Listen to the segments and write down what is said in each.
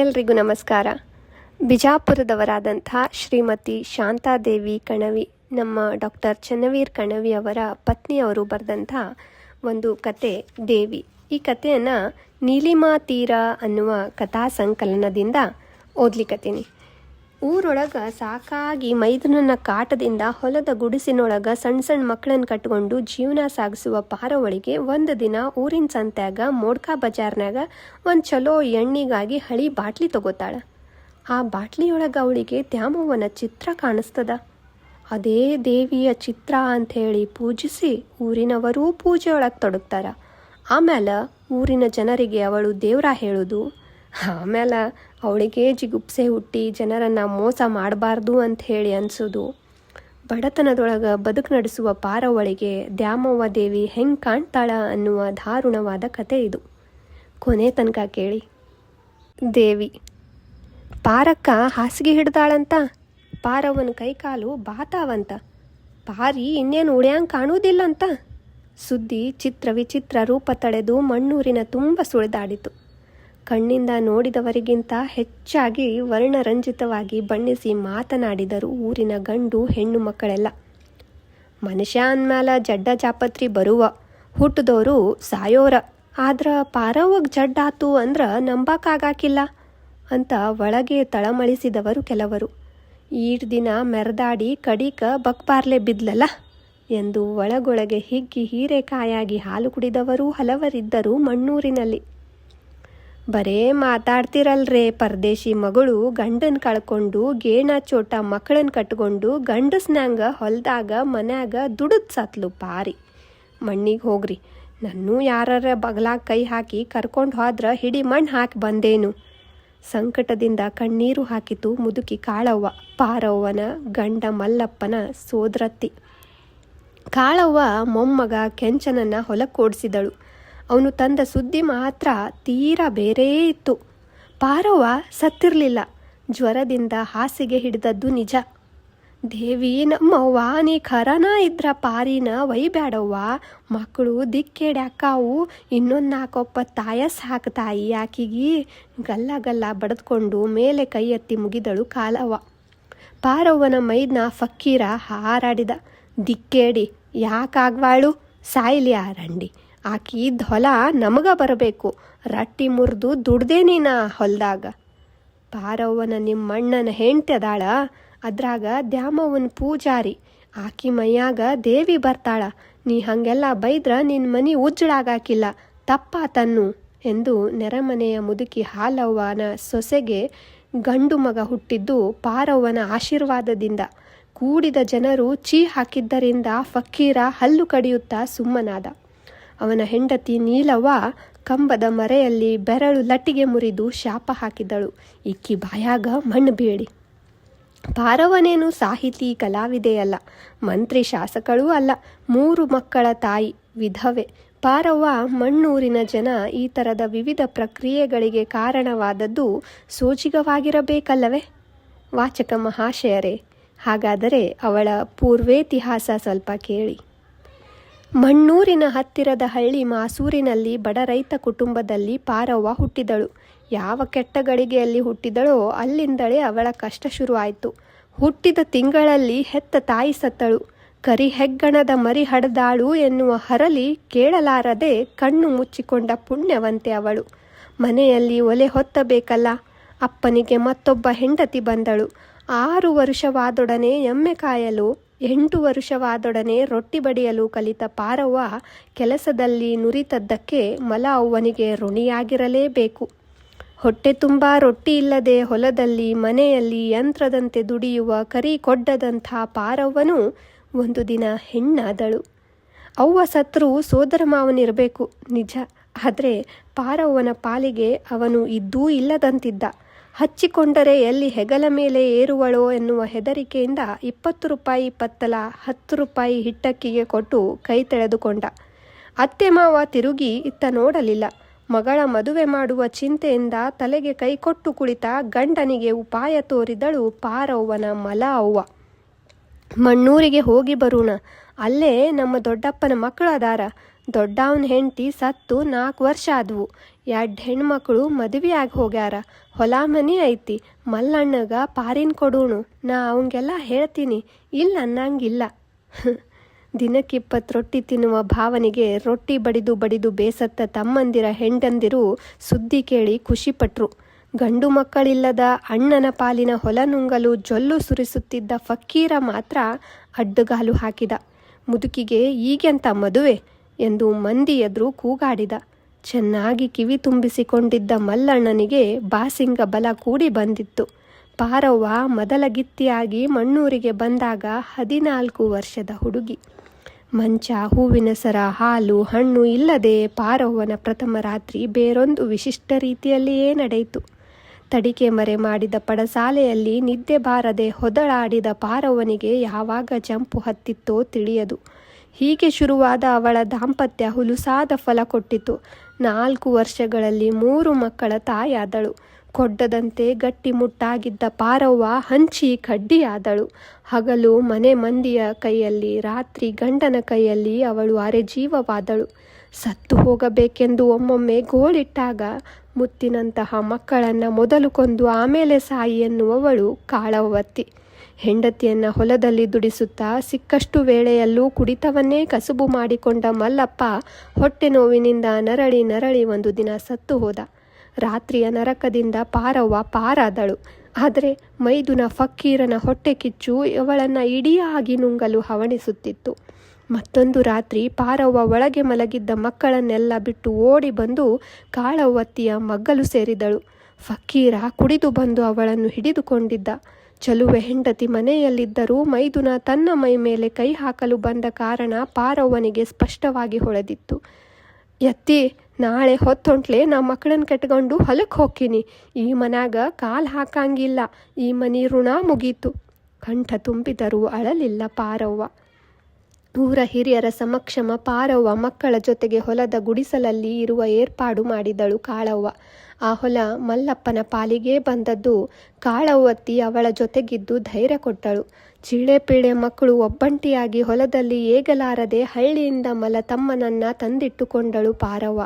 ಎಲ್ರಿಗೂ ನಮಸ್ಕಾರ. ಬಿಜಾಪುರದವರಾದಂಥ ಶ್ರೀಮತಿ ಶಾಂತಾದೇವಿ ಕಣವಿ, ನಮ್ಮ ಡಾಕ್ಟರ್ ಚನ್ನವೀರ್ ಕಣವಿ ಅವರ ಪತ್ನಿಯವರು ಬರೆದಂಥ ಒಂದು ಕತೆ ದೇವಿ. ಈ ಕಥೆಯನ್ನು ನೀಲಿಮಾ ತೀರ ಅನ್ನುವ ಕಥಾ ಸಂಕಲನದಿಂದ ಓದ್ಲಿಕತ್ತೀನಿ. ಊರೊಳಗೆ ಸಾಕಾಗಿ ಮೈದನನ ಕಾಟದಿಂದ ಹೊಲದ ಗುಡಿಸಿನೊಳಗೆ ಸಣ್ಣ ಸಣ್ಣ ಮಕ್ಕಳನ್ನು ಕಟ್ಕೊಂಡು ಜೀವನ ಸಾಗಿಸುವ ಪಾರವಳಿಗೆ ಒಂದು ದಿನ ಊರಿನ ಸಂತ್ಯಾಗ ಮೋಡ್ಕಾ ಬಜಾರ್ನಾಗ ಒಂದು ಚಲೋ ಎಣ್ಣಿಗಾಗಿ ಹಳಿ ಬಾಟ್ಲಿ ತಗೋತಾಳೆ. ಆ ಬಾಟ್ಲಿಯೊಳಗೆ ಅವಳಿಗೆ ದ್ಯಾಮವ್ವನ ಚಿತ್ರ ಕಾಣಿಸ್ತದ. ಅದೇ ದೇವಿಯ ಚಿತ್ರ ಅಂಥೇಳಿ ಪೂಜಿಸಿ ಊರಿನವರೂ ಪೂಜೆಯೊಳಗೆ ತೊಡಗ್ತಾರ. ಆಮೇಲೆ ಊರಿನ ಜನರಿಗೆ ಅವಳು ದೇವ್ರ ಹೇಳೋದು. ಆಮೇಲೆ ಅವಳಿಗೆ ಜಿಗುಪ್ಸೆ ಹುಟ್ಟಿ ಜನರನ್ನು ಮೋಸ ಮಾಡಬಾರ್ದು ಅಂಥೇಳಿ ಅನಿಸೋದು. ಬಡತನದೊಳಗೆ ಬದುಕು ನಡೆಸುವ ಪಾರವಳಿಗೆ ದ್ಯಾಮವ್ವ ದೇವಿ ಹೆಂಗೆ ಕಾಣ್ತಾಳ ಅನ್ನುವ ದಾರುಣವಾದ ಕತೆ ಇದು. ಕೊನೆ ತನಕ ಕೇಳಿ. ದೇವಿ ಪಾರಕ್ಕ ಹಾಸಿಗೆ ಹಿಡ್ದಾಳಂತ. ಪಾರವ್ವನ ಕೈಕಾಲು ಬಾತಾವಂತ. ಪಾರಿ ಇನ್ನೇನು ಉಳ್ಯಾಂಗೆ ಕಾಣುವುದಿಲ್ಲಂತ. ಸುದ್ದಿ ಚಿತ್ರ ವಿಚಿತ್ರ ರೂಪ ತಳೆದು ಮಣ್ಣೂರಿನ ತುಂಬ ಸುಳಿದಾಡಿತು. ಕಣ್ಣಿಂದ ನೋಡಿದವರಿಗಿಂತ ಹೆಚ್ಚಾಗಿ ವರ್ಣರಂಜಿತವಾಗಿ ಬಣ್ಣಿಸಿ ಮಾತನಾಡಿದರು ಊರಿನ ಗಂಡು ಹೆಣ್ಣು ಮಕ್ಕಳೆಲ್ಲ. ಮನುಷ್ಯ ಅಂದಮೇಲೆ ಜಡ್ಡ ಜಾಪತ್ರಿ ಬರುವ, ಹುಟ್ಟಿದವರು ಸಾಯೋರ. ಆದ್ರೆ ಪಾರವ್ವಗೆ ಜಡ್ಡಾತು ಅಂದ್ರೆ ನಂಬಕ್ಕಾಗಾಕಿಲ್ಲ ಅಂತ ಒಳಗೆ ತಳಮಳಿಸಿದವರು ಕೆಲವರು. ಈಡ್ ದಿನ ಮೆರೆದಾಡಿ ಕಡಿಕ ಬಕ್ಬಾರ್ಲೆ ಬಿದ್ಲಲ್ಲ ಎಂದು ಒಳಗೊಳಗೆ ಹಿಗ್ಗಿ ಹೀರೆಕಾಯಾಗಿ ಹಾಲು ಕುಡಿದವರೂ ಹಲವರಿದ್ದರು ಮಣ್ಣೂರಿನಲ್ಲಿ. ಬರೇ ಮಾತಾಡ್ತಿರಲ್ರೇ ಪರದೇಶಿ ಮಗಳು ಗಂಡನ ಕಳ್ಕೊಂಡು ಗೇಣ ಚೋಟ ಮಕ್ಕಳನ್ನ ಕಟ್ಕೊಂಡು ಗಂಡಸ್ನಂಗ ಹೊಲದಾಗ ಮನ್ಯಾಗ ದುಡಿದ್ ಸತ್ಲು ಪಾರಿ. ಮಣ್ಣಿಗೆ ಹೋಗ್ರಿ, ನನ್ನೂ ಯಾರರ ಬಗಲಾಗ ಕೈ ಹಾಕಿ ಕರ್ಕೊಂಡು ಹೋದ್ರ ಹಿಡಿ ಮಣ್ಣು ಹಾಕಿ ಬಂದೇನು. ಸಂಕಟದಿಂದ ಕಣ್ಣೀರು ಹಾಕಿತು ಮುದುಕಿ ಕಾಳವ್ವ, ಪಾರವ್ವನ ಗಂಡ ಮಲ್ಲಪ್ಪನ ಸೋದರತ್ತಿ. ಕಾಳವ್ವ ಮೊಮ್ಮಗ ಕೆಂಚನನ್ನ ಹೊಲಕ್ಕೆ ಓಡಿಸಿದಳು. ಅವನು ತಂದ ಸುದ್ದಿ ಮಾತ್ರ ತೀರಾ ಬೇರೇ ಇತ್ತು. ಪಾರವ್ವ ಸತ್ತಿರಲಿಲ್ಲ, ಜ್ವರದಿಂದ ಹಾಸಿಗೆ ಹಿಡಿದದ್ದು ನಿಜ. ದೇವಿ ನಮ್ಮವ್ವ, ನೀ ಖರನ ಇದ್ರ ಪಾರಿನ ಒಯ್ಬ್ಯಾಡವ್ವ, ಮಕ್ಕಳು ದಿಕ್ಕೇಡ್ಯಾಕಾವು, ಇನ್ನೊಂದು 4 ತಾಯಸ್ ಹಾಕ್ತಾಯಿ ಆಕಿಗಿ. ಗಲ್ಲ ಗಲ್ಲ ಬಡಿದ್ಕೊಂಡು ಮೇಲೆ ಕೈ ಎತ್ತಿ ಮುಗಿದಳು ಕಾಳವ್ವ. ಪಾರವ್ವನ ಮೈದ್ನ ಫಕ್ಕೀರ ಹಾರಾಡಿದ. ದಿಕ್ಕೇಡಿ ಯಾಕಾಗ್ವಾಳು, ಸಾಯ್ಲಿ ಆ ರಂಡಿ, ಆಕಿದ್ ಹೊಲ ನಮಗ ಬರಬೇಕು, ರಟ್ಟಿ ಮುರಿದು ದುಡ್ದೇ ನೀನ ಹೊಲದಾಗ. ಪಾರವ್ವನ ನಿಮ್ಮಣ್ಣನ ಹೆಂಡ್ತಿದಾಳ, ಅದ್ರಾಗ ದ್ಯಾಮವ್ವನ ಪೂಜಾರಿ, ಆಕಿ ಮೈಯಾಗ ದೇವಿ ಬರ್ತಾಳ. ನೀ ಹಂಗೆಲ್ಲ ಬೈದ್ರ ನಿನ್ನ ಮನಿ ಉಜ್ಜಳಾಗಾಕಿಲ್ಲ, ತಪ್ಪಾತನ್ನು ಎಂದು ನೆರೆಮನೆಯ ಮುದುಕಿ ಹಾಲವ್ವನ ಸೊಸೆಗೆ ಗಂಡು ಮಗ ಹುಟ್ಟಿದ್ದು ಪಾರವ್ವನ ಆಶೀರ್ವಾದದಿಂದ. ಕೂಡಿದ ಜನರು ಚೀ ಹಾಕಿದ್ದರಿಂದ ಫಕ್ಕೀರ ಹಲ್ಲು ಕಡಿಯುತ್ತಾ ಸುಮ್ಮನಾದ. ಅವನ ಹೆಂಡತಿ ನೀಲವ್ವ ಕಂಬದ ಮರೆಯಲ್ಲಿ ಬೆರಳು ಲಟ್ಟಿಗೆ ಮುರಿದು ಶಾಪ ಹಾಕಿದಳು, ಇಕ್ಕಿ ಬಾಯಾಗ ಮಣ್ಣು ಬೀಳಿ. ಪಾರವ್ವನೇನು ಸಾಹಿತಿ ಕಲಾವಿದೆಯಲ್ಲ, ಮಂತ್ರಿ ಶಾಸಕಳೂ ಅಲ್ಲ, 3 ಮಕ್ಕಳ ತಾಯಿ, ವಿಧವೆ. ಪಾರವ್ವ ಮಣ್ಣೂರಿನ ಜನ ಈ ಥರದ ವಿವಿಧ ಪ್ರಕ್ರಿಯೆಗಳಿಗೆ ಕಾರಣವಾದದ್ದು ಸೋಜಿಗವಾಗಿರಬೇಕಲ್ಲವೇ? ವಾಚಕ ಮಹಾಶಯರೇ, ಹಾಗಾದರೆ ಅವಳ ಪೂರ್ವೇತಿಹಾಸ ಸ್ವಲ್ಪ ಕೇಳಿ. ಮಣ್ಣೂರಿನ ಹತ್ತಿರದ ಹಳ್ಳಿ ಮಾಸೂರಿನಲ್ಲಿ ಬಡ ರೈತ ಕುಟುಂಬದಲ್ಲಿ ಪಾರವ್ವ ಹುಟ್ಟಿದಳು. ಯಾವ ಕೆಟ್ಟ ಗಳಿಗೆಯಲ್ಲಿ ಹುಟ್ಟಿದಳೋ ಅಲ್ಲಿಂದಲೇ ಅವಳ ಕಷ್ಟ ಶುರುವಾಯಿತು. ಹುಟ್ಟಿದ ತಿಂಗಳಲ್ಲಿ ಹೆತ್ತ ತಾಯಿ ಸತ್ತಳು. ಕರಿ ಹೆಗ್ಗಣದ ಮರಿ ಹಡದಾಳು ಎನ್ನುವ ಹರಲಿ ಕೇಳಲಾರದೆ ಕಣ್ಣು ಮುಚ್ಚಿಕೊಂಡ ಪುಣ್ಯವಂತೆ ಅವಳು. ಮನೆಯಲ್ಲಿ ಒಲೆ ಹೊತ್ತಬೇಕಲ್ಲ. ಅಪ್ಪನಿಗೆ ಮತ್ತೊಬ್ಬ ಹೆಂಡತಿ ಬಂದಳು. 6 ವರ್ಷವಾದೊಡನೆ ಎಮ್ಮೆ ಕಾಯಲು, 8 ವರ್ಷವಾದೊಡನೆ ರೊಟ್ಟಿ ಬಡಿಯಲು ಕಲಿತ ಪಾರವ್ವ ಕೆಲಸದಲ್ಲಿ ನುರಿತದ್ದಕ್ಕೆ ಮಲ ಅವ್ವನಿಗೆ ಋಣಿಯಾಗಿರಲೇಬೇಕು. ಹೊಟ್ಟೆ ತುಂಬ ರೊಟ್ಟಿ ಇಲ್ಲದೆ ಹೊಲದಲ್ಲಿ ಮನೆಯಲ್ಲಿ ಯಂತ್ರದಂತೆ ದುಡಿಯುವ ಕರಿ ಕೊಡ್ಡದಂಥ ಪಾರವ್ವನು ಒಂದು ದಿನ ಹೆಣ್ಣಾದಳು. ಅವ್ವ ಸತ್ರು ಸೋದರ ಮಾವನಿರಬೇಕು ನಿಜ, ಆದರೆ ಪಾರವ್ವನ ಪಾಲಿಗೆ ಅವನು ಇದ್ದೂ ಇಲ್ಲದಂತಿದ್ದ. ಹಚ್ಚಿಕೊಂಡರೆ ಎಲ್ಲಿ ಹೆಗಲ ಮೇಲೆ ಏರುವಳೋ ಎನ್ನುವ ಹೆದರಿಕೆಯಿಂದ 20 ರೂಪಾಯಿ ಪತ್ತಲ 10 ರೂಪಾಯಿ ಹಿಟ್ಟಕ್ಕಿಗೆ ಕೊಟ್ಟು ಕೈ ತೆಳೆದುಕೊಂಡ. ಅತ್ತೆ ಮಾವ ತಿರುಗಿ ಇತ್ತ ನೋಡಲಿಲ್ಲ. ಮಗಳ ಮದುವೆ ಮಾಡುವ ಚಿಂತೆಯಿಂದ ತಲೆಗೆ ಕೈ ಕೊಟ್ಟು ಕುಳಿತ ಗಂಡನಿಗೆ ಉಪಾಯ ತೋರಿದಳು ಪಾರವ್ವನ ಮಲ ಅವ್ವ. ಮಣ್ಣೂರಿಗೆ ಹೋಗಿ ಬರೋಣ, ಅಲ್ಲೇ ನಮ್ಮ ದೊಡ್ಡಪ್ಪನ ಮಕ್ಕಳು ಅದಾರ. ದೊಡ್ಡವನ ಹೆಂಡತಿ ಸತ್ತು 4 ವರ್ಷ ಆದವು. ಎರಡು ಹೆಣ್ಮಕ್ಳು ಮದುವೆ ಆಗಿ ಹೋಗ್ಯಾರ, ಹೊಲ ಮನೆ ಐತಿ, ಮಲ್ಲಣ್ಣಗ ಪಾರಿನ ಕೊಡೋಣು, ನಾ ಅವಂಗೆಲ್ಲ ಹೇಳ್ತೀನಿ, ಇಲ್ಲ ಅನ್ನಂಗಿಲ್ಲ. ದಿನಕ್ಕೆ 20 ರೊಟ್ಟಿ ತಿನ್ನುವ ಭಾವನಿಗೆ ರೊಟ್ಟಿ ಬಡಿದು ಬಡಿದು ಬೇಸತ್ತ ತಮ್ಮಂದಿರ ಹೆಂಡಂದಿರು ಸುದ್ದಿ ಕೇಳಿ ಖುಷಿಪಟ್ರು. ಗಂಡು ಮಕ್ಕಳಿಲ್ಲದ ಅಣ್ಣನ ಪಾಲಿನ ಹೊಲ ನುಂಗಲು ಜೊಲ್ಲು ಸುರಿಸುತ್ತಿದ್ದ ಫಕ್ಕೀರ ಮಾತ್ರ ಅಡ್ಡಗಾಲು ಹಾಕಿದ. ಮುದುಕಿಗೆ ಈಗೆಂತ ಮದುವೆ ಎಂದು ಮಂದಿ ಎದುರು ಕೂಗಾಡಿದ. ಚೆನ್ನಾಗಿ ಕಿವಿ ತುಂಬಿಸಿಕೊಂಡಿದ್ದ ಮಲ್ಲಣ್ಣನಿಗೆ ಬಾಸಿಂಗ ಬಲ ಕೂಡಿ ಬಂದಿತ್ತು. ಪಾರವ್ವ ಮೊದಲ ಗಿತ್ತಿಯಾಗಿ ಮಣ್ಣೂರಿಗೆ ಬಂದಾಗ 14 ವರ್ಷದ ಹುಡುಗಿ. ಮಂಚ, ಹೂವಿನ ಸರ, ಹಾಲು ಹಣ್ಣು ಇಲ್ಲದೆ ಪಾರವ್ವನ ಪ್ರಥಮ ರಾತ್ರಿ ಬೇರೊಂದು ವಿಶಿಷ್ಟ ರೀತಿಯಲ್ಲಿಯೇ ನಡೆಯಿತು. ತಡಿಕೆ ಮರೆ ಮಾಡಿದ ಪಡಸಾಲೆಯಲ್ಲಿ ನಿದ್ದೆ ಬಾರದೆ ಹೊದಳಾಡಿದ ಪಾರವ್ವನಿಗೆ ಯಾವಾಗ ಜಂಪು ಹತ್ತಿತ್ತೋ ತಿಳಿಯದು. ಹೀಗೆ ಶುರುವಾದ ಅವಳ ದಾಂಪತ್ಯ ಹುಲುಸಾದ ಫಲ ಕೊಟ್ಟಿತು. 4 ವರ್ಷಗಳಲ್ಲಿ 3 ಮಕ್ಕಳ ತಾಯಾದಳು. ಕೊಡ್ಡದಂತೆ ಗಟ್ಟಿಮುಟ್ಟಾಗಿದ್ದ ಪಾರವ್ವ ಹಂಚಿ ಕಡ್ಡಿಯಾದಳು. ಹಗಲು ಮನೆ ಮಂದಿಯ ಕೈಯಲ್ಲಿ, ರಾತ್ರಿ ಗಂಡನ ಕೈಯಲ್ಲಿ ಅವಳು ಅರೆಜೀವವಾದಳು. ಸತ್ತು ಹೋಗಬೇಕೆಂದು ಒಮ್ಮೊಮ್ಮೆ ಗೋಳಿಟ್ಟಾಗ ಮುತ್ತಿನಂತಹ ಮಕ್ಕಳನ್ನು ಮೊದಲು ಕೊಂದು ಆಮೇಲೆ ಸಾಯಿ ಎನ್ನುವವಳು ಕಾಳವ್ವತ್ತಿ. ಹೆಂಡತಿಯನ್ನು ಹೊಲದಲ್ಲಿ ದುಡಿಸುತ್ತಾ ಸಿಕ್ಕಷ್ಟು ವೇಳೆಯಲ್ಲೂ ಕುಡಿತವನ್ನೇ ಕಸುಬು ಮಾಡಿಕೊಂಡ ಮಲ್ಲಪ್ಪ ಹೊಟ್ಟೆ ನೋವಿನಿಂದ ನರಳಿ ನರಳಿ ಒಂದು ದಿನ ಸತ್ತು ಹೋದ. ರಾತ್ರಿಯ ನರಕದಿಂದ ಪಾರವ್ವ ಪಾರಾದಳು. ಆದರೆ ಮೈದುನ ಫಕ್ಕೀರನ ಹೊಟ್ಟೆ ಕಿಚ್ಚು ಅವಳನ್ನು ಇಡಿಯಾಗಿ ನುಂಗಲು ಹವಣಿಸುತ್ತಿತ್ತು. ಮತ್ತೊಂದು ರಾತ್ರಿ ಪಾರವ್ವ ಒಳಗೆ ಮಲಗಿದ್ದ ಮಕ್ಕಳನ್ನೆಲ್ಲ ಬಿಟ್ಟು ಓಡಿ ಬಂದು ಕಾಳವ್ವತ್ತಿಯ ಮಗ್ಗಲು ಸೇರಿದಳು. ಫಕ್ಕೀರ ಕುಡಿದು ಬಂದು ಅವಳನ್ನು ಹಿಡಿದುಕೊಂಡಿದ್ದ. ಚಲುವೆ ಹೆಂಡತಿ ಮನೆಯಲ್ಲಿದ್ದರೂ ಮೈದುನ ತನ್ನ ಮೈ ಮೇಲೆ ಕೈ ಹಾಕಲು ಬಂದ ಕಾರಣ ಪಾರವ್ವನಿಗೆ ಸ್ಪಷ್ಟವಾಗಿ ಹೊಳೆದಿತ್ತು. ಎತ್ತಿ, ನಾಳೆ ಹೊತ್ತೊಂಟ್ಲೆ ನಾ ಮಕ್ಕಳನ್ನ ಕಟ್ಕೊಂಡು ಹೊಲಕ್ಕೆ ಹೋಗ್ತೀನಿ, ಈ ಮನ್ಯಾಗ ಕಾಲು ಹಾಕಂಗಿಲ್ಲ, ಈ ಮನಿ ಋಣ ಮುಗೀತು. ಕಂಠ ತುಂಬಿದರೂ ಅಳಲಿಲ್ಲ ಪಾರವ್ವ. ಊರ ಹಿರಿಯರ ಸಮಕ್ಷಮ ಪಾರವ್ವ ಮಕ್ಕಳ ಜೊತೆಗೆ ಹೊಲದ ಗುಡಿಸಲಲ್ಲಿ ಇರುವ ಏರ್ಪಾಡು ಮಾಡಿದಳು ಕಾಳವ್ವ. ಆ ಹೊಲ ಮಲ್ಲಪ್ಪನ ಪಾಲಿಗೆ ಬಂದದ್ದು. ಕಾಳವ್ವತ್ತಿ ಅವಳ ಜೊತೆಗಿದ್ದು ಧೈರ್ಯ ಕೊಟ್ಟಳು. ಚೀಳೆಪೀಳೆ ಮಕ್ಕಳು ಒಬ್ಬಂಟಿಯಾಗಿ ಹೊಲದಲ್ಲಿ ಏಗಲಾರದೆ ಹಳ್ಳಿಯಿಂದ ಮಲತಮ್ಮನನ್ನ ತಂದಿಟ್ಟುಕೊಂಡಳು ಪಾರವ್ವ.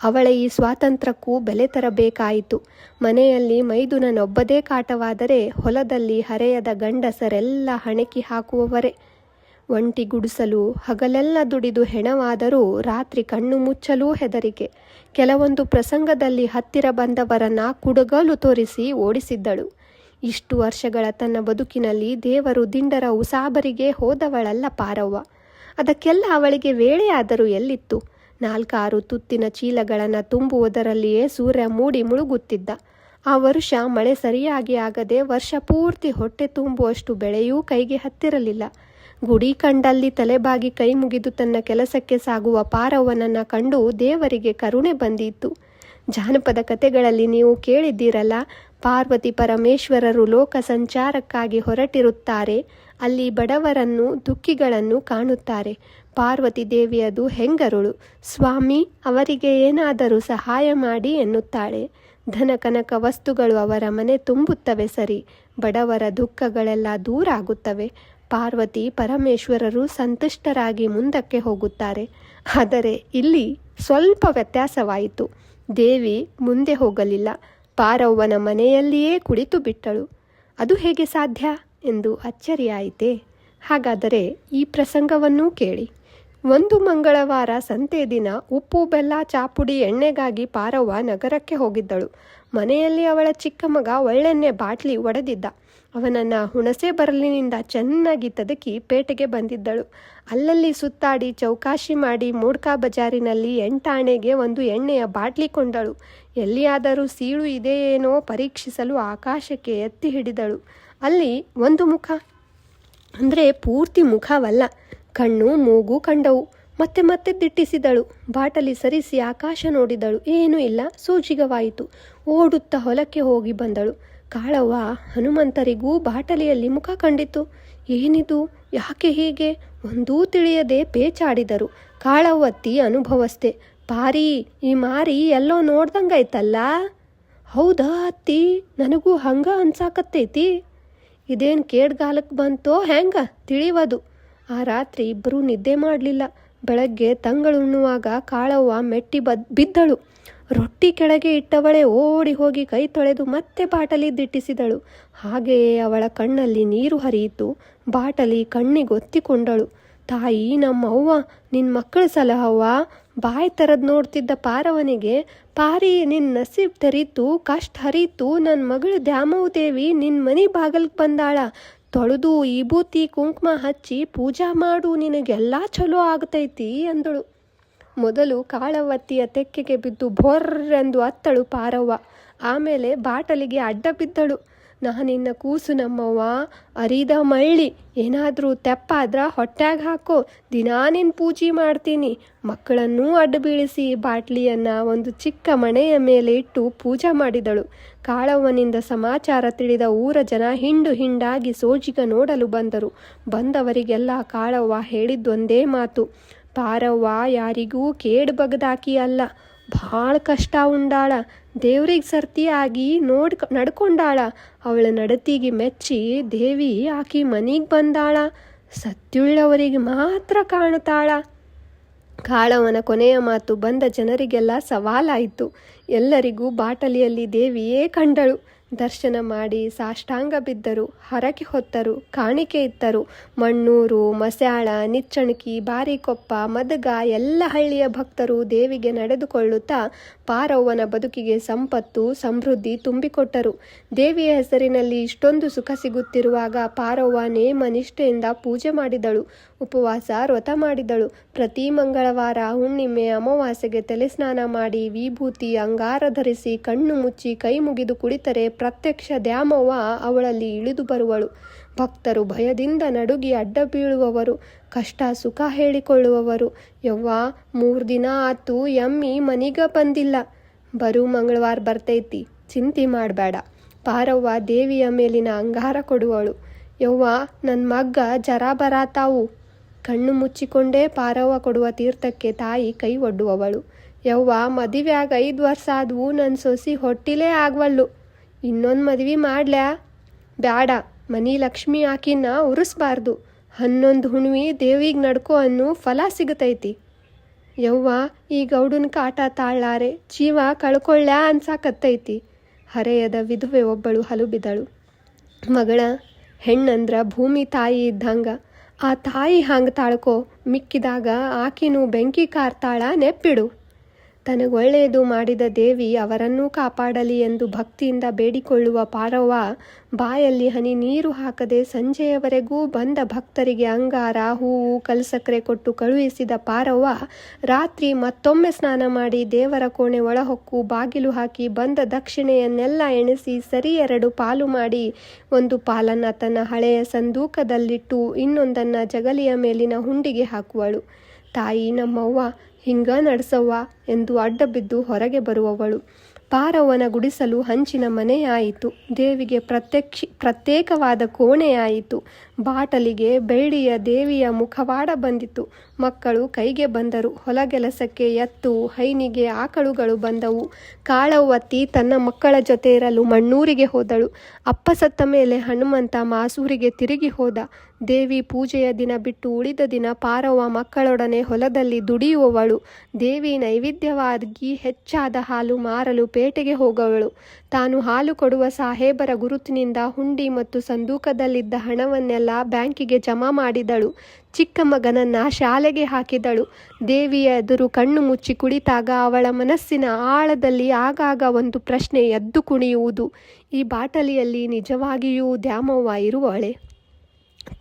ಅವಳ ಈ ಸ್ವಾತಂತ್ರ್ಯಕ್ಕೂ ಬೆಲೆ ತರಬೇಕಾಯಿತು. ಮನೆಯಲ್ಲಿ ಮೈದುನನೊಬ್ಬದೇ ಕಾಟವಾದರೆ ಹೊಲದಲ್ಲಿ ಹರೆಯದ ಗಂಡಸರೆಲ್ಲ ಹಣೆಕಿ ಹಾಕುವವರೇ. ಒಂಟಿ ಗುಡಿಸಲು ಹಗಲೆಲ್ಲ ದುಡಿದು ಹೆಣವಾದರೂ ರಾತ್ರಿ ಕಣ್ಣು ಮುಚ್ಚಲೂ ಹೆದರಿಕೆ. ಕೆಲವೊಂದು ಪ್ರಸಂಗದಲ್ಲಿ ಹತ್ತಿರ ಬಂದವರನ್ನ ಕುಡಗಲು ತೋರಿಸಿ ಓಡಿಸಿದ್ದಳು. ಇಷ್ಟು ವರ್ಷಗಳ ತನ್ನ ಬದುಕಿನಲ್ಲಿ ದೇವರು ದಿಂಡರ ಉಸಾಬರಿಗೆ ಹೋದವಳಲ್ಲ ಪಾರವ್ವ. ಅದಕ್ಕೆಲ್ಲ ಅವಳಿಗೆ ವೇಳೆಯಾದರೂ ಎಲ್ಲಿತ್ತು? 4-6 ತುತ್ತಿನ ಚೀಲಗಳನ್ನು ತುಂಬುವುದರಲ್ಲಿಯೇ ಸೂರ್ಯ ಮೂಡಿ ಮುಳುಗುತ್ತಿದ್ದ. ಆ ವರ್ಷ ಮಳೆ ಸರಿಯಾಗಿ ಆಗದೆ ವರ್ಷ ಪೂರ್ತಿ ಹೊಟ್ಟೆ ತುಂಬುವಷ್ಟು ಬೆಳೆಯೂ ಕೈಗೆ ಹತ್ತಿರಲಿಲ್ಲ. ಗುಡಿ ಕಂಡಲ್ಲಿ ತಲೆಬಾಗಿ ಕೈ ಮುಗಿದು ತನ್ನ ಕೆಲಸಕ್ಕೆ ಸಾಗುವ ಪಾರವ್ವನನ್ನು ಕಂಡು ದೇವರಿಗೆ ಕರುಣೆ ಬಂದಿತ್ತು. ಜಾನಪದ ಕಥೆಗಳಲ್ಲಿ ನೀವು ಕೇಳಿದ್ದೀರಲ್ಲ, ಪಾರ್ವತಿ ಪರಮೇಶ್ವರರು ಲೋಕ ಸಂಚಾರಕ್ಕಾಗಿ ಹೊರಟಿರುತ್ತಾರೆ. ಅಲ್ಲಿ ಬಡವರನ್ನು, ದುಃಖಿಗಳನ್ನು ಕಾಣುತ್ತಾರೆ. ಪಾರ್ವತಿ ದೇವಿಯದು ಹೆಂಗರುಳು, ಸ್ವಾಮಿ ಅವರಿಗೆ ಏನಾದರೂ ಸಹಾಯ ಮಾಡಿ ಎನ್ನುತ್ತಾಳೆ. ಧನ ಕನಕ ವಸ್ತುಗಳು ಅವರ ಮನೆ ತುಂಬುತ್ತವೆ ಸರಿ, ಬಡವರ ದುಃಖಗಳೆಲ್ಲ ದೂರ ಆಗುತ್ತವೆ. ಪಾರ್ವತಿ ಪರಮೇಶ್ವರರು ಸಂತುಷ್ಟರಾಗಿ ಮುಂದಕ್ಕೆ ಹೋಗುತ್ತಾರೆ. ಆದರೆ ಇಲ್ಲಿ ಸ್ವಲ್ಪ ವ್ಯತ್ಯಾಸವಾಯಿತು. ದೇವಿ ಮುಂದೆ ಹೋಗಲಿಲ್ಲ, ಪಾರವ್ವನ ಮನೆಯಲ್ಲಿಯೇ ಕುಳಿತು ಬಿಟ್ಟಳು. ಅದು ಹೇಗೆ ಸಾಧ್ಯ ಎಂದು ಅಚ್ಚರಿಯಾಯಿತೆ. ಹಾಗಾದರೆ ಈ ಪ್ರಸಂಗವನ್ನೂ ಕೇಳಿ. ಒಂದು ಮಂಗಳವಾರ ಸಂತೆ ದಿನ ಉಪ್ಪು ಬೆಲ್ಲ ಚಾಪುಡಿ ಎಣ್ಣೆಗಾಗಿ ಪಾರವ್ವ ನಗರಕ್ಕೆ ಹೋಗಿದ್ದಳು. ಮನೆಯಲ್ಲಿ ಅವಳ ಚಿಕ್ಕ ಮಗ ಒಳ್ಳೆಣ್ಣೆ ಬಾಟ್ಲಿ ಒಡೆದಿದ್ದ. ಅವನನ್ನು ಹುಣಸೆ ಬರಲಿನಿಂದ ಚೆನ್ನಾಗಿ ತದಕಿ ಪೇಟೆಗೆ ಬಂದಿದ್ದಳು. ಅಲ್ಲಲ್ಲಿ ಸುತ್ತಾಡಿ ಚೌಕಾಶಿ ಮಾಡಿ ಮೂಡ್ಕಾ ಬಜಾರಿನಲ್ಲಿ 8 ಆಣೆಗೆ ಒಂದು ಎಣ್ಣೆಯ ಬಾಟ್ಲಿ ಕೊಂಡಳು. ಎಲ್ಲಿಯಾದರೂ ಸೀಳು ಇದೆಯೇನೋ ಪರೀಕ್ಷಿಸಲು ಆಕಾಶಕ್ಕೆ ಎತ್ತಿ ಹಿಡಿದಳು. ಅಲ್ಲಿ ಒಂದು ಮುಖ, ಅಂದರೆ ಪೂರ್ತಿ ಮುಖವಲ್ಲ, ಕಣ್ಣು ಮೂಗು ಕಂಡವು. ಮತ್ತೆ ಮತ್ತೆ ದಿಟ್ಟಿಸಿದಳು. ಬಾಟಲಿ ಸರಿಸಿ ಆಕಾಶ ನೋಡಿದಳು. ಏನೂ ಇಲ್ಲ. ಸೋಜಿಗವಾಯಿತು. ಓಡುತ್ತಾ ಹೊಲಕ್ಕೆ ಹೋಗಿ ಬಂದಳು. ಕಾಳವ್ವ ಹನುಮಂತರಿಗೂ ಬಾಟಲಿಯಲ್ಲಿ ಮುಖ ಕಂಡಿತು. ಏನಿದು, ಯಾಕೆ ಹೀಗೆ ಒಂದೂ ತಿಳಿಯದೆ ಪೇಚಾಡಿದರು. ಕಾಳವ್ವತ್ತಿ ಅನುಭವಸ್ಥೆ. ಪಾರಿ, ಈ ಮಾರಿ ಎಲ್ಲೋ ನೋಡ್ದಂಗಾಯ್ತಲ್ಲ. ಹೌದಾ ಅತ್ತಿ, ನನಗೂ ಹಂಗ ಅನ್ಸಾಕತ್ತೈತಿ. ಇದೇನು ಕೇಡ್ಗಾಲಕ್ಕೆ ಬಂತೋ ಹೆಂಗ ತಿಳಿವದು. ಆ ರಾತ್ರಿ ಇಬ್ಬರೂ ನಿದ್ದೆ ಮಾಡಲಿಲ್ಲ. ಬೆಳಗ್ಗೆ ತಂಗಳುಣ್ಣುವಾಗ ಕಾಳವ್ವ ಮೆಟ್ಟಿ ಬಿದ್ದಳು. ರೊಟ್ಟಿ ಕೆಳಗೆ ಇಟ್ಟವಳೆ ಓಡಿ ಹೋಗಿ ಕೈ ತೊಳೆದು ಮತ್ತೆ ಬಾಟಲಿ ದಿಟ್ಟಿಸಿದಳು. ಹಾಗೆಯೇ ಅವಳ ಕಣ್ಣಲ್ಲಿ ನೀರು ಹರಿಯಿತು. ಬಾಟಲಿ ಕಣ್ಣಿಗೊತ್ತಿಕೊಂಡಳು. ತಾಯಿ, ನಮ್ಮವ್ವ, ನಿನ್ನ ಮಕ್ಕಳ ಸಲಹವ್ವ. ಬಾಯಿ ತರದ್ ನೋಡ್ತಿದ್ದ ಪಾರವನಿಗೆ, ಪಾರಿ, ನಿನ್ನ ನಸೀಬ್ ತೆರೀತು, ಕಷ್ಟ ಹರಿತು. ನನ್ನ ಮಗಳು ದ್ಯಾಮವ್ವ ದೇವಿ ನಿನ್ನ ಮನೆ ಬಾಗಲ್ಗೆ ಬಂದಾಳ. ತೊಳೆದು ವಿಭೂತಿ ಕುಂಕುಮ ಹಚ್ಚಿ ಪೂಜಾ ಮಾಡು, ನಿನಗೆಲ್ಲ ಚಲೋ ಆಗ್ತೈತಿ ಅಂದಳು. ಮೊದಲು ಕಾಳವತ್ತಿಯ ತೆಕ್ಕೆಗೆ ಬಿದ್ದು ಭೊರ್ರೆಂದು ಅತ್ತಳು ಪಾರವ್ವ. ಆಮೇಲೆ ಬಾಟಲಿಗೆ ಅಡ್ಡ ಬಿದ್ದಳು. ನಾನಿನ್ನ ಕೂಸು ನಮ್ಮವ್ವ, ಅರಿದ ಮಳ್ಳಿ, ಏನಾದರೂ ತೆಪ್ಪಾದ್ರ ಹೊಟ್ಯಾಗ ಹಾಕೋ, ದಿನಾ ನಿನ್ನ ಪೂಜೆ ಮಾಡ್ತೀನಿ. ಮಕ್ಕಳನ್ನೂ ಅಡ್ಡ ಬೀಳಿಸಿ ಬಾಟ್ಲಿಯನ್ನು ಒಂದು ಚಿಕ್ಕ ಮಣೆಯ ಮೇಲೆ ಇಟ್ಟು ಪೂಜೆ ಮಾಡಿದಳು. ಕಾಳವ್ವನಿಂದ ಸಮಾಚಾರ ತಿಳಿದ ಊರ ಜನ ಹಿಂಡು ಹಿಂಡಾಗಿ ಸೋಜಿಗ ನೋಡಲು ಬಂದರು. ಬಂದವರಿಗೆಲ್ಲ ಕಾಳವ್ವ ಹೇಳಿದ್ದೊಂದೇ ಮಾತು, ಪಾರವ್ವ ಯಾರಿಗೂ ಕೇಡು ಬಗದಾಕಿ ಅಲ್ಲ, ಭಾಳ ಕಷ್ಟ ಉಂಡಾಳ. ದೇವ್ರಿಗೆ ಸರ್ತಿಯಾಗಿ ನಡ್ಕೊಂಡಾಳ. ಅವಳ ನಡತಿಗೆ ಮೆಚ್ಚಿ ದೇವಿ ಆಕಿ ಮನೆಗೆ ಬಂದಾಳ. ಸತ್ಯುಳ್ಳವರಿಗೆ ಮಾತ್ರ ಕಾಣುತ್ತಾಳ. ಕಾಳವನ ಕೊನೆಯ ಮಾತು ಬಂದ ಜನರಿಗೆಲ್ಲ ಸವಾಲಾಯಿತು. ಎಲ್ಲರಿಗೂ ಬಾಟಲಿಯಲ್ಲಿ ದೇವಿಯೇ ಕಂಡಳು. ದರ್ಶನ ಮಾಡಿ ಸಾಷ್ಟಾಂಗ ಬಿದ್ದರು, ಹರಕೆ ಹೊತ್ತರು, ಕಾಣಿಕೆ ಇತ್ತರು. ಮಣ್ಣೂರು, ಮಸ್ಯಾಳ, ನಿಚ್ಚಣಕಿ, ಬಾರಿಕೊಪ್ಪ, ಮದಗ ಎಲ್ಲ ಹಳ್ಳಿಯ ಭಕ್ತರು ದೇವಿಗೆ ನಡೆದುಕೊಳ್ಳುತ್ತಾ ಪಾರವ್ವನ ಬದುಕಿಗೆ ಸಂಪತ್ತು ಸಮೃದ್ಧಿ ತುಂಬಿಕೊಟ್ಟರು. ದೇವಿಯ ಹೆಸರಿನಲ್ಲಿ ಇಷ್ಟೊಂದು ಸುಖ ಸಿಗುತ್ತಿರುವಾಗ ಪಾರವ್ವ ನೇಮ ನಿಷ್ಠೆಯಿಂದ ಪೂಜೆ ಮಾಡಿದಳು. ಉಪವಾಸ ವ್ರತ ಮಾಡಿದಳು. ಪ್ರತಿ ಮಂಗಳವಾರ, ಹುಣ್ಣಿಮೆ, ಅಮಾವಾಸ್ಯೆಗೆ ತಲೆಸ್ನಾನ ಮಾಡಿ ವಿಭೂತಿ ಅಂಗಾರ ಧರಿಸಿ ಕಣ್ಣು ಮುಚ್ಚಿ ಕೈ ಮುಗಿದು ಕುಳಿತರೆ ಪ್ರತ್ಯಕ್ಷ ದ್ಯಾಮವ್ವ ಅವಳಲ್ಲಿ ಇಳಿದು ಬರುವಳು. ಭಕ್ತರು ಭಯದಿಂದ ನಡುಗಿ ಅಡ್ಡ ಬೀಳುವವರು, ಕಷ್ಟ ಸುಖ ಹೇಳಿಕೊಳ್ಳುವವರು. ಯವ್ವ, 3 ದಿನ ಆತು ಎಮ್ಮಿ ಮನಿಗ ಬಂದಿಲ್ಲ, ಬರು ಮಂಗಳವಾರ ಬರ್ತೈತಿ, ಚಿಂತೆ ಮಾಡಬೇಡ. ಪಾರವ್ವ ದೇವಿಯ ಮೇಲಿನ ಅಂಗಾರ ಕೊಡುವಳು. ಯವ್ವ, ನನ್ನ ಮಗ್ಗ ಜರ ಬರಾತಾವು. ಕಣ್ಣು ಮುಚ್ಚಿಕೊಂಡೇ ಪಾರವ್ವ ಕೊಡುವ ತೀರ್ಥಕ್ಕೆ ತಾಯಿ ಕೈ ಒಡ್ಡುವವಳು. ಯವ್ವ, ಮದುವೆಯಾಗ 5 ವರ್ಷ ಆದವು, ನನ್ನ ಸೊಸಿ ಹೊಟ್ಟಿಲೇ ಆಗವಲ್ಲು, ಇನ್ನೊಂದು ಮದುವೆ ಮಾಡ್ಲ್ಯಾ? ಬ್ಯಾಡ, ಮನಿ ಲಕ್ಷ್ಮಿ ಆಕಿನ ಉರಿಸ್ಬಾರ್ದು. 11 ಹುಣ್ವಿ ದೇವಿಗೆ ನಡ್ಕೋ ಅನ್ನೋ ಫಲ ಸಿಗತೈತಿ. ಯವ್ವ, ಈ ಗೌಡನ ಕಾಟ ತಾಳಾರೆ, ಜೀವ ಕಳ್ಕೊಳ್ಳ್ಯಾ ಅನ್ಸಾಕತ್ತೈತಿ. ಹರೆಯದ ವಿಧವೆ ಒಬ್ಬಳು ಹಲುಬಿದಳು. ಮಗಳ, ಹೆಣ್ಣಂದ್ರ ಭೂಮಿ ತಾಯಿ ಇದ್ದಂಗ, ಆ ತಾಯಿ ಹಂಗೆ ತಾಳ್ಕೋ, ಮಿಕ್ಕಿದಾಗ ಆಕಿನೂ ಬೆಂಕಿ ಕಾರ್ತಾಳ, ನೆಪ್ಪಿಡು. ತನಗೊಳ್ಳೆಯದು ಮಾಡಿದ ದೇವಿ ಅವರನ್ನೂ ಕಾಪಾಡಲಿ ಎಂದು ಭಕ್ತಿಯಿಂದ ಬೇಡಿಕೊಳ್ಳುವ ಪಾರವ್ವ ಬಾಯಲ್ಲಿ ಹನಿ ನೀರು ಹಾಕದೆ ಸಂಜೆಯವರೆಗೂ ಬಂದ ಭಕ್ತರಿಗೆ ಅಂಗಾರ, ಹೂವು, ಕಲ್ಸಕ್ಕರೆ ಕೊಟ್ಟು ಕಳುಹಿಸಿದ ಪಾರವ್ವ ರಾತ್ರಿ ಮತ್ತೊಮ್ಮೆ ಸ್ನಾನ ಮಾಡಿ ದೇವರ ಕೋಣೆ ಒಳಹೊಕ್ಕು ಬಾಗಿಲು ಹಾಕಿ ಬಂದ ದಕ್ಷಿಣೆಯನ್ನೆಲ್ಲ ಎಣಿಸಿ ಸರಿ 2 ಪಾಲು ಮಾಡಿ ಒಂದು ಪಾಲನ್ನು ತನ್ನ ಹಳೆಯ ಸಂದೂಕದಲ್ಲಿಟ್ಟು ಇನ್ನೊಂದನ್ನು ಜಗಲಿಯ ಮೇಲಿನ ಹುಂಡಿಗೆ ಹಾಕುವಳು. ತಾಯಿ, ನಮ್ಮವ್ವ ಹಿಂಗ ನಡೆಸವ್ವ ಎಂದು ಅಡ್ಡ ಬಿದ್ದು ಹೊರಗೆ ಬರುವವಳು. ಪಾರವ್ವನ ಗುಡಿಸಲು ಹಂಚಿನ ಮನೆಯಾಯಿತು. ದೇವಿಗೆ ಪ್ರತ್ಯೇಕವಾದ ಕೋಣೆಯಾಯಿತು. ಬಾಟಲಿಗೆ ಬೆಳ್ಳಿಯ ದೇವಿಯ ಮುಖವಾಡ ಬಂದಿತು. ಮಕ್ಕಳು ಕೈಗೆ ಬಂದರು. ಹೊಲಗೆಲಸಕ್ಕೆ ಎತ್ತು, ಹೈನಿಗೆ ಆಕಳುಗಳು ಬಂದವು. ಕಾಳವ್ವತ್ತಿ ತನ್ನ ಮಕ್ಕಳ ಜೊತೆ ಇರಲು ಮಣ್ಣೂರಿಗೆ ಹೋದಳು. ಅಪ್ಪ ಸತ್ತ ಮೇಲೆ ಹನುಮಂತ ಮಾಸೂರಿಗೆ ತಿರುಗಿ ಹೋದ. ದೇವಿ ಪೂಜೆಯ ದಿನ ಬಿಟ್ಟು ಉಳಿದ ದಿನ ಪಾರವ್ವ ಮಕ್ಕಳೊಡನೆ ಹೊಲದಲ್ಲಿ ದುಡಿಯುವವಳು. ದೇವಿ ನೈವೇದ್ಯವಾಗಿ ಹೆಚ್ಚಾದ ಹಾಲು ಮಾರಲು ಪೇಟೆಗೆ ಹೋಗುವಳು. ತಾನು ಹಾಲು ಕೊಡುವ ಸಾಹೇಬರ ಗುರುತಿನಿಂದ ಹುಂಡಿ ಮತ್ತು ಸಂದೂಕದಲ್ಲಿದ್ದ ಹಣವನ್ನೆಲ್ಲ ಬ್ಯಾಂಕಿಗೆ ಜಮಾ ಮಾಡಿದಳು. ಚಿಕ್ಕ ಮಗನನ್ನ ಶಾಲೆಗೆ ಹಾಕಿದಳು. ದೇವಿಯ ಎದುರು ಕಣ್ಣು ಮುಚ್ಚಿ ಕುಳಿತಾಗ ಅವಳ ಮನಸ್ಸಿನ ಆಳದಲ್ಲಿ ಆಗಾಗ ಒಂದು ಪ್ರಶ್ನೆ ಎದ್ದು ಕುಣಿಯುವುದು. ಈ ಬಾಟಲಿಯಲ್ಲಿ ನಿಜವಾಗಿಯೂ ದ್ಯಾಮವ್ವ ಇರುವಳೆ?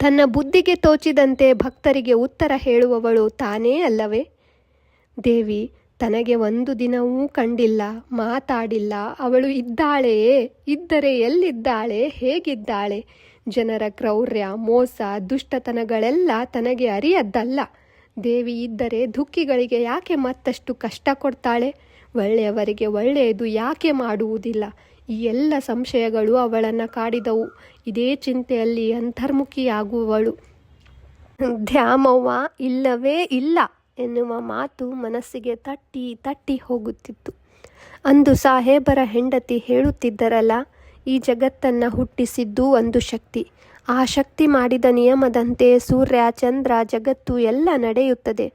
ತನ್ನ ಬುದ್ಧಿಗೆ ತೋಚಿದಂತೆ ಭಕ್ತರಿಗೆ ಉತ್ತರ ಹೇಳುವವಳು ತಾನೇ ಅಲ್ಲವೇ? ದೇವಿ ತನಗೆ ಒಂದು ದಿನವೂ ಕಂಡಿಲ್ಲ, ಮಾತಾಡಿಲ್ಲ. ಅವಳು ಇದ್ದಾಳೆಯೇ? ಇದ್ದರೆ ಎಲ್ಲಿದ್ದಾಳೆ? ಹೇಗಿದ್ದಾಳೆ? ಜನರ ಕ್ರೌರ್ಯ, ಮೋಸ, ದುಷ್ಟತನಗಳೆಲ್ಲ ತನಗೆ ಅರಿಯದ್ದಲ್ಲ. ದೇವಿ ಇದ್ದರೆ ದುಃಖಿಗಳಿಗೆ ಯಾಕೆ ಮತ್ತಷ್ಟು ಕಷ್ಟ ಕೊಡ್ತಾಳೆ? ಒಳ್ಳೆಯವರಿಗೆ ಒಳ್ಳೆಯದು ಯಾಕೆ ಮಾಡುವುದಿಲ್ಲ? ಈ ಎಲ್ಲ ಸಂಶಯಗಳು ಅವಳನ್ನು ಕಾಡಿದವು. ಇದೇ ಚಿಂತೆಯಲ್ಲಿ ಅಂತರ್ಮುಖಿಯಾಗುವವಳು. ದ್ಯಾಮವ್ವ ಇಲ್ಲವೇ ಇಲ್ಲ ಎನ್ನುವ ಮಾತು ಮನಸ್ಸಿಗೆ ತಟ್ಟಿ ತಟ್ಟಿ ಹೋಗುತ್ತಿತ್ತು. ಅಂದು ಸಾಹೇಬರ ಹೆಂಡತಿ ಹೇಳುತ್ತಿದ್ದರಲ್ಲ, ಈ ಜಗತ್ತನ್ನು ಹುಟ್ಟಿಸಿದ್ದು ಒಂದು ಶಕ್ತಿ. ಆ ಶಕ್ತಿ ಮಾಡಿದ ನಿಯಮದಂತೆ ಸೂರ್ಯ, ಚಂದ್ರ, ಜಗತ್ತು ಎಲ್ಲ ನಡೆಯುತ್ತದೆ.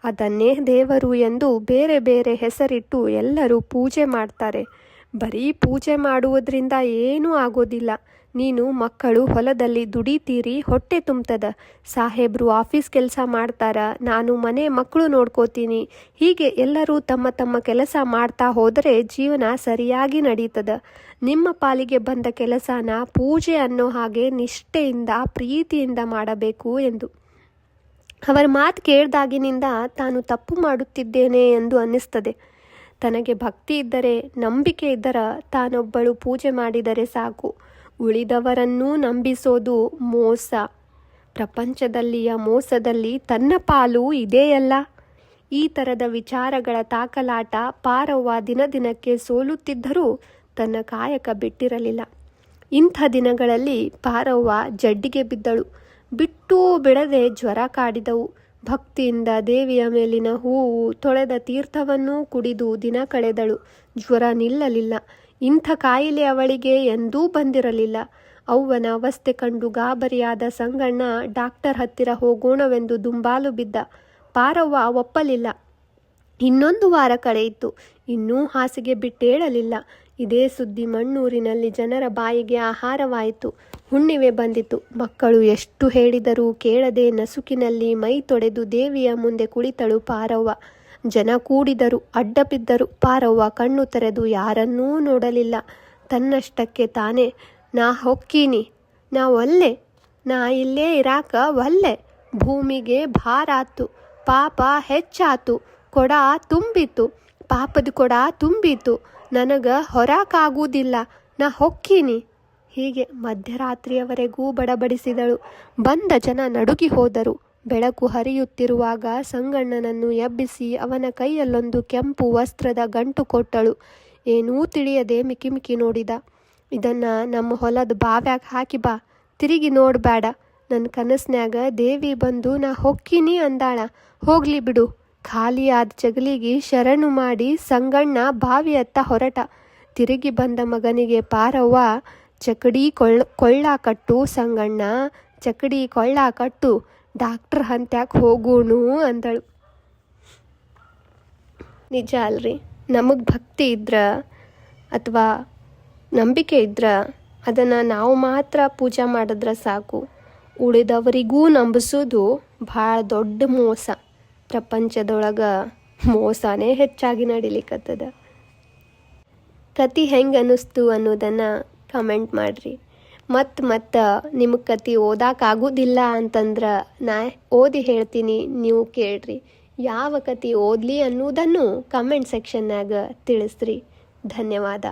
ಅದನ್ನೇ ದೇವರು ಎಂದು ಬೇರೆ ಬೇರೆ ಹೆಸರಿಟ್ಟು ಎಲ್ಲರೂ ಪೂಜೆ ಮಾಡ್ತಾರೆ. ಬರೀ ಪೂಜೆ ಮಾಡುವುದರಿಂದ ಏನೂ ಆಗೋದಿಲ್ಲ. ನೀನು ಮಕ್ಕಳು ಹೊಲದಲ್ಲಿ ದುಡಿತೀರಿ, ಹೊಟ್ಟೆ ತುಂಬ್ತದ. ಸಾಹೇಬ್ರು ಆಫೀಸ್ ಕೆಲಸ ಮಾಡ್ತಾರ, ನಾನು ಮನೆ ಮಕ್ಕಳು ನೋಡ್ಕೋತೀನಿ. ಹೀಗೆ ಎಲ್ಲರೂ ತಮ್ಮ ತಮ್ಮ ಕೆಲಸ ಮಾಡ್ತಾ ಹೋದರೆ ಜೀವನ ಸರಿಯಾಗಿ ನಡೀತದ. ನಿಮ್ಮ ಪಾಲಿಗೆ ಬಂದ ಕೆಲಸನ ಪೂಜೆ ಅನ್ನೋ ಹಾಗೆ ನಿಷ್ಠೆಯಿಂದ ಪ್ರೀತಿಯಿಂದ ಮಾಡಬೇಕು ಎಂದು. ಅವರ ಮಾತು ಕೇಳ್ದಾಗಿನಿಂದ ತಾನು ತಪ್ಪು ಮಾಡುತ್ತಿದ್ದೇನೆ ಎಂದು ಅನ್ನಿಸ್ತದೆ. ತನಗೆ ಭಕ್ತಿ ಇದ್ದರೆ, ನಂಬಿಕೆ ಇದ್ದರೆ ತಾನೊಬ್ಬಳು ಪೂಜೆ ಮಾಡಿದರೆ ಸಾಕು. ಉಳಿದವರನ್ನೂ ನಂಬಿಸೋದು ಮೋಸ. ಪ್ರಪಂಚದಲ್ಲಿಯ ಮೋಸದಲ್ಲಿ ತನ್ನ ಪಾಲು ಇದೆಯಲ್ಲ. ಈ ಥರದ ವಿಚಾರಗಳ ತಾಕಲಾಟ ಪಾರವ್ವ ದಿನದಿನಕ್ಕೆ ಸೋಲುತ್ತಿದ್ದರೂ ತನ್ನ ಕಾಯಕ ಬಿಟ್ಟಿರಲಿಲ್ಲ. ಇಂಥ ದಿನಗಳಲ್ಲಿ ಪಾರವ್ವ ಜಡ್ಡಿಗೆ ಬಿದ್ದಳು. ಬಿಟ್ಟೂ ಬಿಡದೆ ಜ್ವರ ಕಾಡಿದವು. ಭಕ್ತಿಯಿಂದ ದೇವಿಯ ಮೇಲಿನ ಹೂವು, ತೊಳೆದ ತೀರ್ಥವನ್ನೂ ಕುಡಿದು ದಿನ ಕಳೆದಳು. ಜ್ವರ ನಿಲ್ಲಲಿಲ್ಲ. ಇಂಥ ಕಾಯಿಲೆ ಅವಳಿಗೆ ಎಂದೂ ಬಂದಿರಲಿಲ್ಲ. ಅವ್ವನ ಅವಸ್ಥೆ ಕಂಡು ಗಾಬರಿಯಾದ ಸಂಗಣ್ಣ ಡಾಕ್ಟರ್ ಹತ್ತಿರ ಹೋಗೋಣವೆಂದು ದುಂಬಾಲು ಬಿದ್ದ. ಪಾರವ್ವ ಒಪ್ಪಲಿಲ್ಲ. ಇನ್ನೊಂದು ವಾರ ಕಳೆಯಿತು. ಇನ್ನೂ ಹಾಸಿಗೆ ಬಿಟ್ಟೇಳಲಿಲ್ಲ. ಇದೇ ಸುದ್ದಿ ಮಣ್ಣೂರಿನಲ್ಲಿ ಜನರ ಬಾಯಿಗೆ ಆಹಾರವಾಯಿತು. ಹುಣ್ಣಿಮೆ ಬಂದಿತು. ಮಕ್ಕಳು ಎಷ್ಟು ಹೇಳಿದರೂ ಕೇಳದೆ ನಸುಕಿನಲ್ಲಿ ಮೈ ತೊಳೆದು ದೇವಿಯ ಮುಂದೆ ಕುಳಿತಳು ಪಾರವ್ವ. ಜನ ಕೂಡಿದರು, ಅಡ್ಡ ಬಿದ್ದರು. ಪಾರವ್ವ ಕಣ್ಣು ತೆರೆದು ಯಾರನ್ನೂ ನೋಡಲಿಲ್ಲ. ತನ್ನಷ್ಟಕ್ಕೆ ತಾನೇ, ನಾ ಹೊಕ್ಕೀನಿ, ನಾ ಒಲ್ಲೆ, ನಾ ಇಲ್ಲೇ ಇರಾಕ ಒಲ್ಲೆ. ಭೂಮಿಗೆ ಭಾರಾತು, ಪಾಪ ಹೆಚ್ಚಾತು, ಕೊಡ ತುಂಬಿತು, ಪಾಪದ ಕೊಡ ತುಂಬಿತು, ನನಗ ಹೊರಾಕಾಗುವುದಿಲ್ಲ, ನಾ ಹೊಕ್ಕೀನಿ. ಹೀಗೆ ಮಧ್ಯರಾತ್ರಿಯವರೆಗೂ ಬಡಬಡಿಸಿದಳು. ಬಂದ ಜನ ನಡುಗಿ ಹೋದರು. ಬೆಳಕು ಹರಿಯುತ್ತಿರುವಾಗ ಸಂಗಣ್ಣನನ್ನು ಎಬ್ಬಿಸಿ ಅವನ ಕೈಯಲ್ಲೊಂದು ಕೆಂಪು ವಸ್ತ್ರದ ಗಂಟು ಕೊಟ್ಟಳು. ಏನೂ ತಿಳಿಯದೆ ಮಿಕಿಮಿಕಿ ನೋಡಿದ. ಇದನ್ನು ನಮ್ಮ ಹೊಲದ ಬಾವ್ಯಾಗ ಹಾಕಿ ಬಾ, ತಿರುಗಿ ನೋಡಬೇಡ. ನನ್ನ ಕನಸ್ನ್ಯಾಗ ದೇವಿ ಬಂದು ನಾ ಹೊಕ್ಕೀನಿ ಅಂದಾಳ. ಹೋಗ್ಲಿ ಬಿಡು. ಖಾಲಿಯಾದ ಜಗಲಿಗೆ ಶರಣು ಮಾಡಿ ಸಂಗಣ್ಣ ಬಾವಿಯತ್ತ ಹೊರಟ. ತಿರುಗಿ ಬಂದ ಮಗನಿಗೆ ಪಾರವ್ವ, ಚಕಡಿ ಕೊಳ್ಳ ಕಟ್ಟು ಸಂಗಣ್ಣ, ಚಕಡಿ ಕೊಳ್ಳ ಕಟ್ಟು, ಡಾಕ್ಟ್ರ್ ಹಂತ್ಯಾಕೆ ಹೋಗೋಣು ಅಂದಳು. ನಿಜ ಅಲ್ರಿ. ನಮಗೆ ಭಕ್ತಿ ಇದ್ರೆ ಅಥವಾ ನಂಬಿಕೆ ಇದ್ರೆ ಅದನ್ನು ನಾವು ಮಾತ್ರ ಪೂಜೆ ಮಾಡಿದ್ರೆ ಸಾಕು. ಉಳಿದವರಿಗೂ ನಂಬಿಸೋದು ಭಾಳ ದೊಡ್ಡ ಮೋಸ. ಪ್ರಪಂಚದೊಳಗೆ ಮೋಸನೇ ಹೆಚ್ಚಾಗಿ ನಡಿಲಿಕ್ಕತ್ತದ. ಕತೆ ಹೆಂಗೆ ಅನ್ನಿಸ್ತು ಅನ್ನೋದನ್ನು ಕಮೆಂಟ್ ಮಾಡಿರಿ. ಮತ್ತು ನಿಮಗೆ ಕತೆ ಓದೋಕ್ಕಾಗೋದಿಲ್ಲ ಅಂತಂದ್ರೆ ನಾ ಓದಿ ಹೇಳ್ತೀನಿ, ನೀವು ಕೇಳ್ರಿ. ಯಾವ ಕತೆ ಓದಲಿ ಅನ್ನೋದನ್ನು ಕಮೆಂಟ್ ಸೆಕ್ಷನ್ನಾಗ ತಿಳಿಸ್ರಿ. ಧನ್ಯವಾದ.